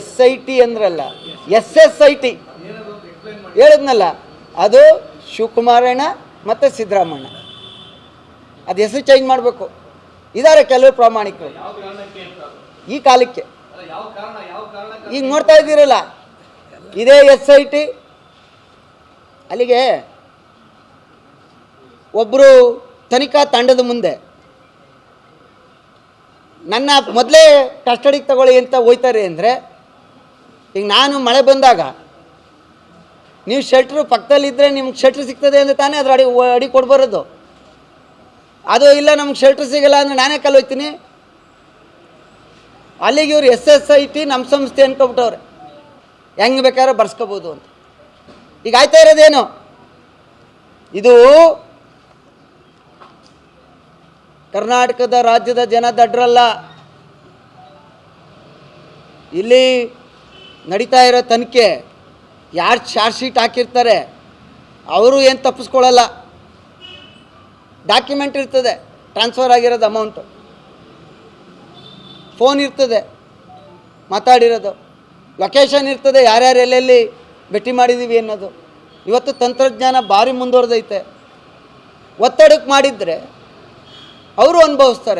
SIT ಅಂದ್ರಲ್ಲ, SSIT ಹೇಳಿದ್ನಲ್ಲ, ಅದು ಶಿವಕುಮಾರಣ್ಣ ಮತ್ತು ಸಿದ್ದರಾಮಣ್ಣ. ಅದು ಹೆಸರು ಚೇಂಜ್ ಮಾಡಬೇಕು. ಇದ್ದಾರೆ ಕೆಲವು ಪ್ರಾಮಾಣಿಕರು ಈ ಕಾಲಕ್ಕೆ. ಈಗ ನೋಡ್ತಾ ಇದ್ದೀರಲ್ಲ, ಇದೇ SIT. ಅಲ್ಲಿಗೆ ಒಬ್ಬರು ತನಿಖಾ ತಂಡದ ಮುಂದೆ ನನ್ನ ಮೊದಲೇ ಕಸ್ಟಡಿಗೆ ತಗೊಳ್ಳಿ ಅಂತ ಹೋಯ್ತಾರೆ ಅಂದರೆ, ಈಗ ನಾನು ಮಳೆ ಬಂದಾಗ ನೀವು ಶೆಲ್ಟ್ರು ಪಕ್ಕದಲ್ಲಿದ್ದರೆ ನಿಮ್ಗೆ ಶೆಲ್ಟ್ರ್ ಸಿಗ್ತದೆ ಅಂದರೆ ತಾನೇ ಅದ್ರ ಅಡಿ ಕೊಡ್ಬರೋದು. ಅದು ಇಲ್ಲ ನಮ್ಗೆ ಶೆಲ್ಟ್ರ್ ಸಿಗಲ್ಲ ಅಂದರೆ ನಾನೇ ಕಲ್ಲೋಯ್ತೀನಿ. ಅಲ್ಲಿಗೆ ಇವರು SSIT ನಮ್ಮ ಸಂಸ್ಥೆ ಅನ್ಕೊಬಿಟ್ಟವ್ರೆ, ಹೆಂಗೆ ಬೇಕಾದ್ರೆ ಬರ್ಸ್ಕೋಬೋದು ಅಂತ. ಈಗ ಆಯ್ತಾ ಇರೋದೇನು, ಇದು ಕರ್ನಾಟಕದ ರಾಜ್ಯದ ಜನ ದಡ್ರಲ್ಲ. ಇಲ್ಲಿ ನಡೀತಾ ಇರೋ ತನಿಖೆ ಯಾರು ಚಾರ್ಜ್ ಶೀಟ್ ಹಾಕಿರ್ತಾರೆ ಅವರು ಏನು ತಪ್ಪಿಸ್ಕೊಳ್ಳಲ್ಲ. ಡಾಕ್ಯುಮೆಂಟ್ ಇರ್ತದೆ, ಟ್ರಾನ್ಸ್ಫರ್ ಆಗಿರೋದು ಅಮೌಂಟು, ಫೋನ್ ಇರ್ತದೆ ಮಾತಾಡಿರೋದು, ಲೊಕೇಶನ್ ಇರ್ತದೆ, ಯಾರ್ಯಾರು ಎಲ್ಲೆಲ್ಲಿ ಭೇಟಿ ಮಾಡಿದ್ದೀವಿ ಅನ್ನೋದು. ಇವತ್ತು ತಂತ್ರಜ್ಞಾನ ಭಾರಿ ಮುಂದುವರೆದೈತೆ. ಒತ್ತಡಕ್ಕೆ ಮಾಡಿದರೆ ಅವರು ಅನುಭವಿಸ್ತಾರೆ.